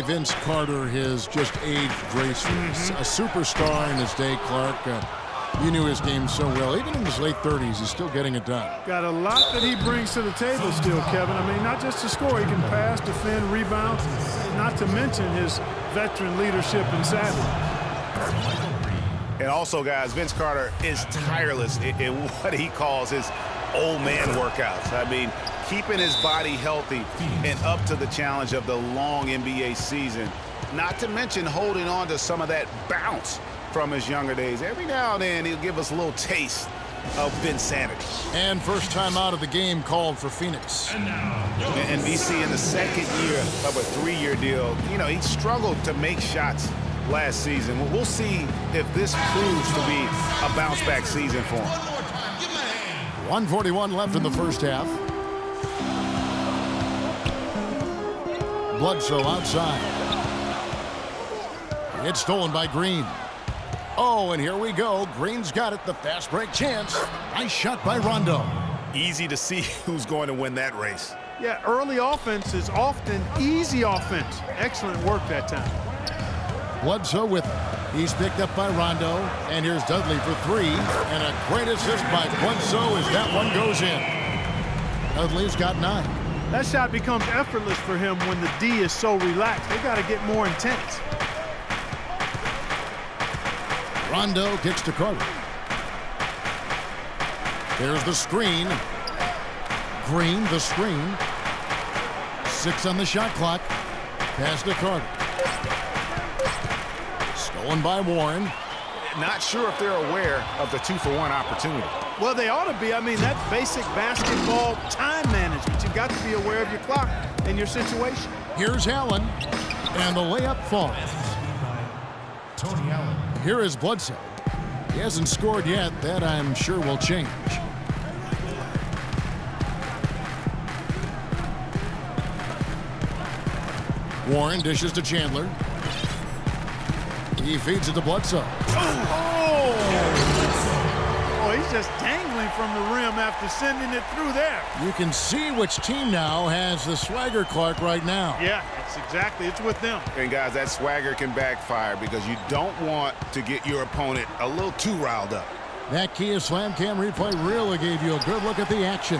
Vince Carter has just aged gracefully. A superstar in his day, Clark. You knew his game so well. Even in his late 30s, he's still getting it done. Got a lot that he brings to the table still, Kevin. I mean, not just to score. He can pass, defend, rebound, not to mention his veteran leadership and savvy. And also, guys, Vince Carter is tireless in what he calls his old man workouts. I mean, keeping his body healthy and up to the challenge of the long NBA season. Not to mention holding on to some of that bounce from his younger days. Every now and then, he'll give us a little taste of Vinsanity. And first time out of the game called for Phoenix. And VC in the second year of a 3-year deal, you know, he struggled to make shots last season. We'll see if this proves to be a bounce-back season for him. 1:41 left in the first half. Bledsoe outside. It's stolen by Green. Oh, and here we go. Green's got it. The fast break chance. Nice shot by Rondo. Easy to see who's going to win that race. Yeah, early offense is often easy offense. Excellent work that time. Bledsoe with it. He's picked up by Rondo. And here's Dudley for three. And a great assist by Bledsoe as that one goes in. Dudley's got 9. That shot becomes effortless for him when the D is so relaxed. They got to get more intense. Rondo kicks to Carter. There's the screen. Green, the screen. 6 on the shot clock. Pass to Carter. Stolen by Warren. Not sure if they're aware of the 2-for-1 opportunity. Well, they ought to be. I mean, that's basic basketball time management. You've got to be aware of your clock and your situation. Here's Allen. And the layup falls. Tony Allen. Here is Bledsoe. He hasn't scored yet. That, I'm sure, will change. Warren dishes to Chandler. He feeds it to Bledsoe. Oh, he's just dangling from the rim after sending it through there. You can see which team now has the swagger, Clark, right now. Yeah, that's exactly. It's with them. And, guys, that swagger can backfire because you don't want to get your opponent a little too riled up. That Kia Slam Cam replay really gave you a good look at the action.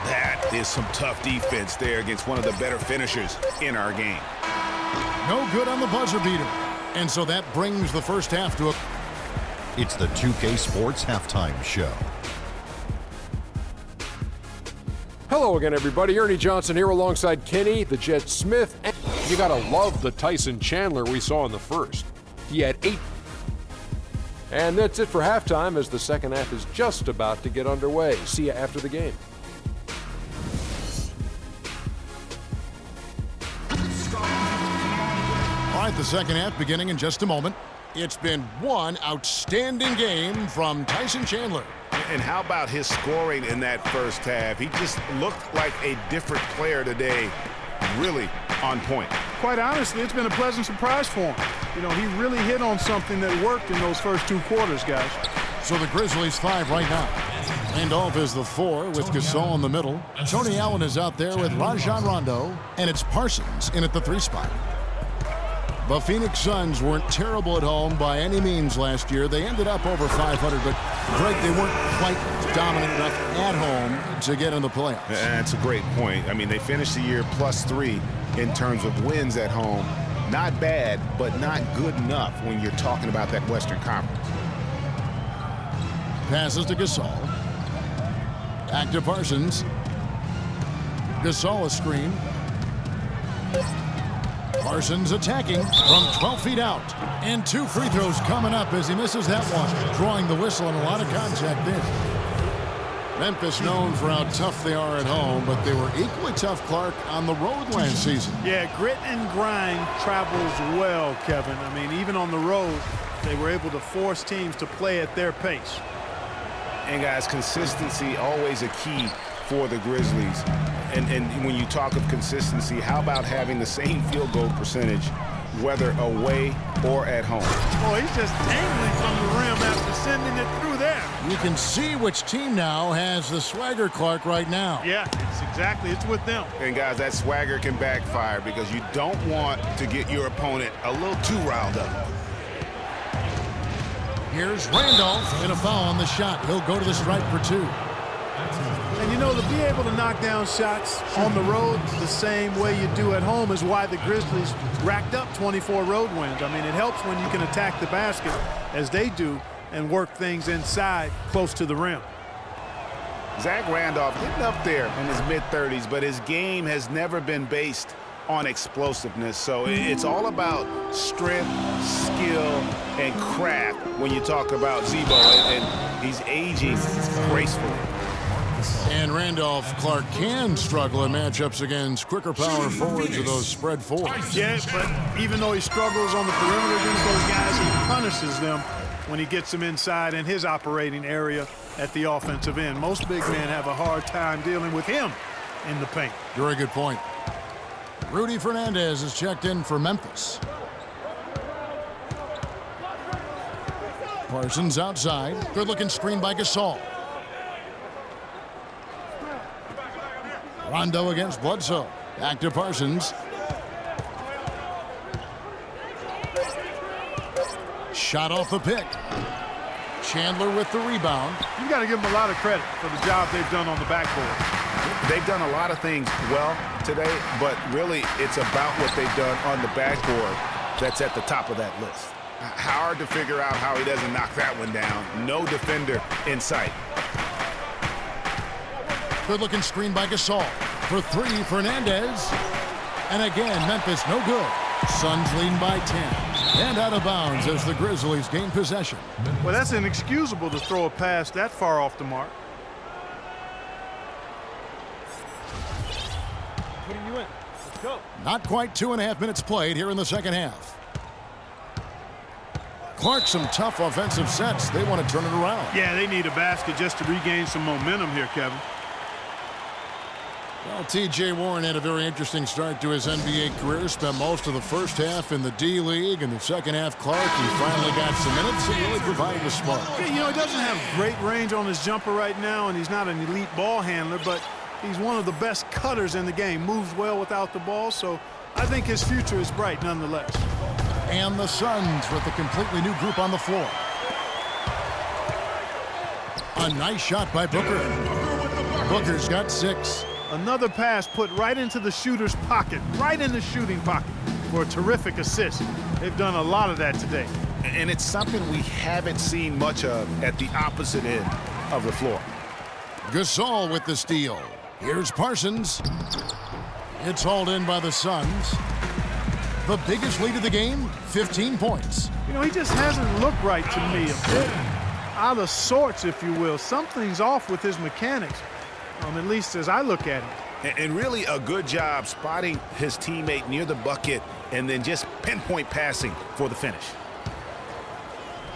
That is some tough defense there against one of the better finishers in our game. No good on the buzzer beater. And so that brings the first half to a... It's the 2K Sports Halftime Show. Hello again, everybody. Ernie Johnson here alongside Kenny, the Jet Smith. And you got to love the Tyson Chandler we saw in the first. He had 8. And that's it for halftime as the second half is just about to get underway. See you after the game. All right, the second half beginning in just a moment. It's been one outstanding game from Tyson Chandler. And how about his scoring in that first half? He just looked like a different player today, really on point. Quite honestly, it's been a pleasant surprise for him. You know, he really hit on something that worked in those first 2 quarters, guys. So the Grizzlies 5 right now. Randolph is the 4 with Gasol in the middle. Tony Allen is out there with Rajon Rondo. And it's Parsons in at the 3 spot. The Phoenix Suns weren't terrible at home by any means last year. They ended up over 500, but Greg, they weren't quite dominant enough at home to get in the playoffs. That's a great point. I mean, they finished the year +3 in terms of wins at home. Not bad, but not good enough when you're talking about that Western Conference. Passes to Gasol. Back to Parsons. Gasol a screen. Parsons attacking from 12 feet out. And 2 free throws coming up as he misses that one. Drawing the whistle and a lot of contact there. Memphis known for how tough they are at home, but they were equally tough, Clark, on the road last season. Yeah, grit and grind travels well, Kevin. I mean, even on the road, they were able to force teams to play at their pace. And, guys, consistency always a key for the Grizzlies. And when you talk of consistency, how about having the same field goal percentage whether away or at home. Oh, he's just dangling from the rim after sending it through there. You can see which team now has the swagger, Clark, right now. Yeah, it's with them. And guys, that swagger can backfire because you don't want to get your opponent a little too riled up. Here's Randolph, and a foul on the shot. He'll go to the stripe for 2. And you know, to be able to knock down shots on the road the same way you do at home is why the Grizzlies racked up 24 road wins. I mean, it helps when you can attack the basket as they do and work things inside close to the rim. Zach Randolph getting up there in his mid-30s, but his game has never been based on explosiveness. So it's all about strength, skill, and craft when you talk about Z-Bo, and he's aging gracefully. And Randolph, Clark, can struggle in matchups against quicker power forwards or those spread fours. Yeah, but even though he struggles on the perimeter against those guys, he punishes them when he gets them inside in his operating area at the offensive end. Most big men have a hard time dealing with him in the paint. Very good point. Rudy Fernandez is checked in for Memphis. Parsons outside. Good-looking screen by Gasol. Rondo against Bledsoe. Back to Parsons. Shot off the pick. Chandler with the rebound. You got to give them a lot of credit for the job they've done on the backboard. They've done a lot of things well today, but really it's about what they've done on the backboard that's at the top of that list. Hard to figure out how he doesn't knock that one down. No defender in sight. Good-looking screen by Gasol. For 3, Fernandez. And again, Memphis no good. Suns leading by 10. And out of bounds as the Grizzlies gain possession. Well, that's inexcusable to throw a pass that far off the mark. Putting you in. Let's go. Not quite 2.5 minutes played here in the second half. Clark, some tough offensive sets. They want to turn it around. Yeah, they need a basket just to regain some momentum here, Kevin. Well, T.J. Warren had a very interesting start to his NBA career. Spent most of the first half in the D-League. In the second half, Clark, he finally got some minutes and really provided a spark. Yeah, you know, he doesn't have great range on his jumper right now, and he's not an elite ball handler, but he's one of the best cutters in the game. Moves well without the ball, so I think his future is bright nonetheless. And the Suns with a completely new group on the floor. A nice shot by Booker. Booker's got 6. Another pass put right into the shooter's pocket, right in the shooting pocket for a terrific assist. They've done a lot of that today. And it's something we haven't seen much of at the opposite end of the floor. Gasol with the steal. Here's Parsons. It's hauled in by the Suns. The biggest lead of the game, 15 points. You know, he just hasn't looked right to me. A bit out of sorts, if you will. Something's off with his mechanics. At least as I look at him. And really a good job spotting his teammate near the bucket and then just pinpoint passing for the finish.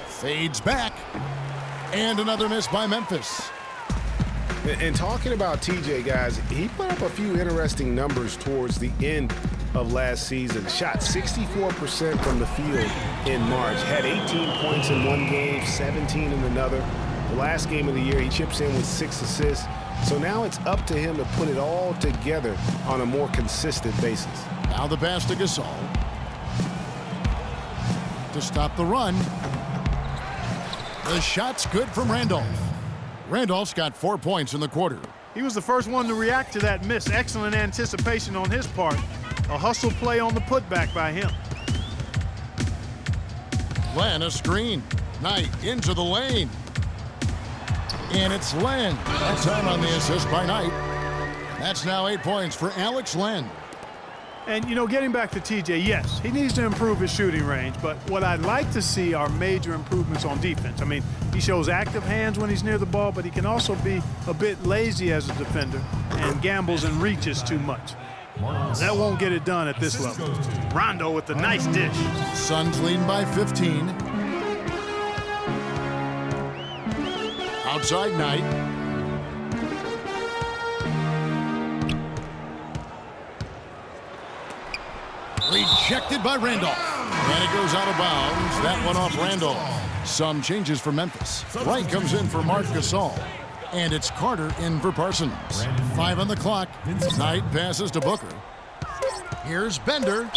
Fades back. And another miss by Memphis. And talking about TJ, guys, he put up a few interesting numbers towards the end of last season. Shot 64% from the field in March. Had 18 points in one game, 17 in another. The last game of the year, he chips in with 6 assists. So now it's up to him to put it all together on a more consistent basis. Now the pass to Gasol. To stop the run. The shot's good from Randolph. Randolph's got 4 points in the quarter. He was the first one to react to that miss. Excellent anticipation on his part. A hustle play on the putback by him. Len, a screen. Knight into the lane. And it's Len. That time on the assist by Knight. That's now 8 points for Alex Len. And, you know, getting back to TJ, yes, he needs to improve his shooting range. But what I'd like to see are major improvements on defense. I mean, he shows active hands when he's near the ball, but he can also be a bit lazy as a defender and gambles and reaches too much. That won't get it done at this level. Rondo with the nice dish. Suns leading by 15. Outside Knight. Rejected by Randolph. And it goes out of bounds. That one off Randolph. Some changes for Memphis. Wright comes in for Marc Gasol. And it's Carter in for Parsons. 5 on the clock. Knight passes to Booker. Here's Bender.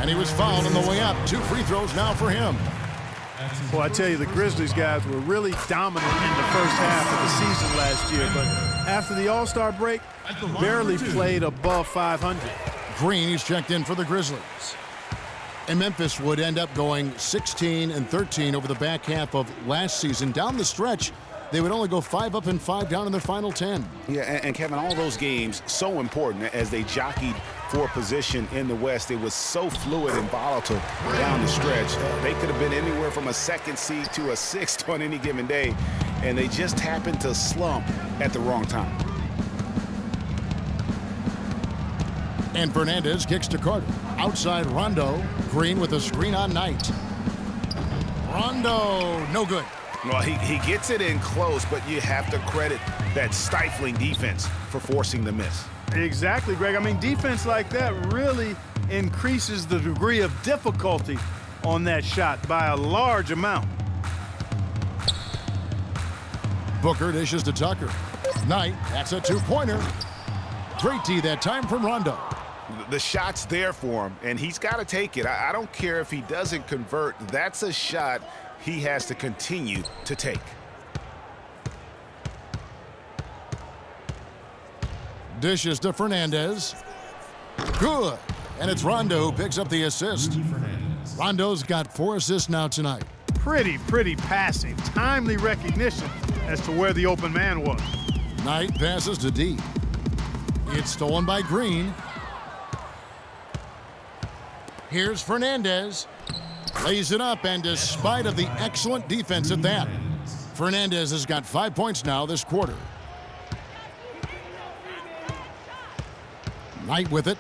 And he was fouled on the way up. 2 free throws now for him. Well, I tell you, the Grizzlies guys were really dominant in the first half of the season last year, but after the All-Star break, barely played above 500. Green, he's checked in for the Grizzlies. And Memphis would end up going 16-13 over the back half of last season. Down the stretch, they would only go 5 up and 5 down in their final 10. Yeah, and Kevin, all those games so important as they jockeyed for position in the West. It was so fluid and volatile down the stretch. They could have been anywhere from a second seed to a 6th on any given day, and they just happened to slump at the wrong time. And Fernandez kicks to Carter. Outside Rondo. Green with a screen on Knight. Rondo, no good. Well, he gets it in close, but you have to credit that stifling defense for forcing the miss. Exactly, Greg. I mean, defense like that really increases the degree of difficulty on that shot by a large amount. Booker dishes to Tucker. Knight, that's a 2-pointer. Great D that time from Rondo. The shot's there for him, and he's got to take it. I don't care if he doesn't convert. That's a shot he has to continue to take. Dishes to Fernandez. Good. And it's Rondo who picks up the assist. Rondo's got 4 assists now tonight. Pretty passive, timely recognition as to where the open man was. Knight passes to D. It's stolen by Green. Here's Fernandez. Lays it up, and despite of the excellent defense at that, Fernandez has got 5 points now this quarter. Knight with it.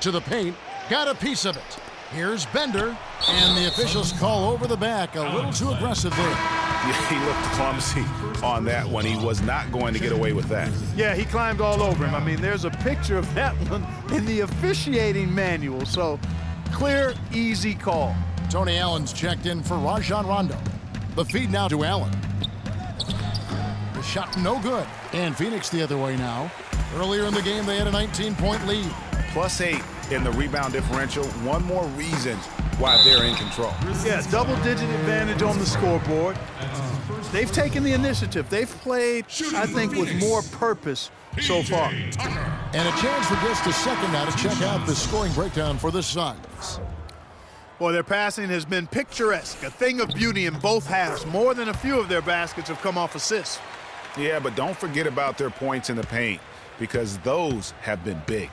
To the paint. Got a piece of it. Here's Bender. And the officials call over the back. A little too aggressive there. Yeah, he looked clumsy on that one. He was not going to get away with that. Yeah, he climbed all over him. I mean, there's a picture of that one in the officiating manual. So, clear, easy call. Tony Allen's checked in for Rajon Rondo. The feed now to Allen. The shot no good. And Phoenix the other way now. Earlier in the game, they had a 19-point lead. +8 in the rebound differential. One more reason why they're in control. Yeah, double-digit advantage on the scoreboard. They've taken the initiative. They've played, I think, with more purpose so far. And a chance for just a second now to check out the scoring breakdown for the Suns. Well, their passing has been picturesque, a thing of beauty in both halves. More than a few of their baskets have come off assists. Yeah, but don't forget about their points in the paint, because those have been big.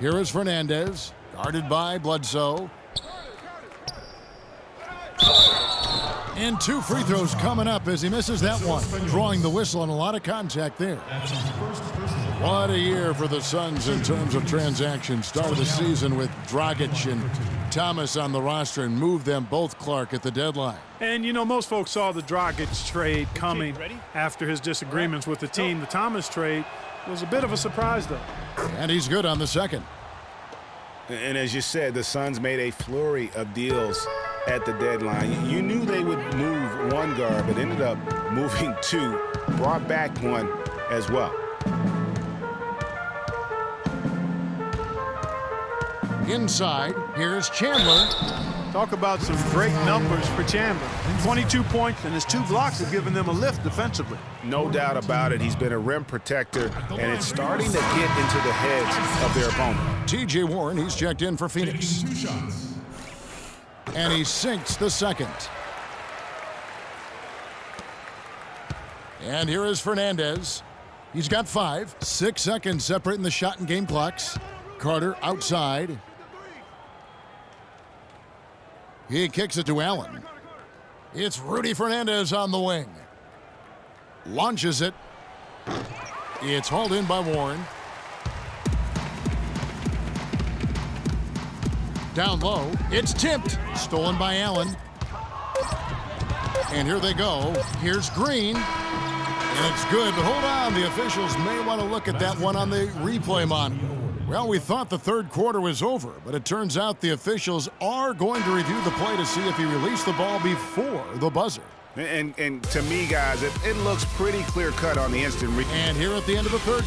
Here is Fernandez, guarded by Bledsoe. And 2 free throws coming up as he misses that one, drawing the whistle and a lot of contact there. What a year for the Suns in terms of transactions. Start of the season with Dragic and Thomas on the roster and moved them both, Clark, at the deadline. And, you know, most folks saw the Dragic trade coming after his disagreements with the team. The Thomas trade was a bit of a surprise, though. And he's good on the second. And as you said, the Suns made a flurry of deals at the deadline. You knew they would move one guard, but ended up moving 2, brought back 1 as well. Inside, here's Chandler. Talk about some great numbers for Chandler. 22 points, and his 2 blocks have given them a lift defensively. No doubt about it. He's been a rim protector, and it's starting to get into the heads of their opponent. T.J. Warren, he's checked in for Phoenix. And he sinks the second. And here is Fernandez. He's got 5. 6 seconds separating the shot and game clocks. Carter outside. He kicks it to Allen. It's Rudy Fernandez on the wing. Launches it. It's hauled in by Warren. Down low. It's tipped. Stolen by Allen. And here they go. Here's Green. And it's good, but hold on. The officials may want to look at that one on the replay monitor. Well, we thought the third quarter was over, but it turns out the officials are going to review the play to see if he released the ball before the buzzer. And to me, guys, it looks pretty clear-cut on the instant. And here at the end of the third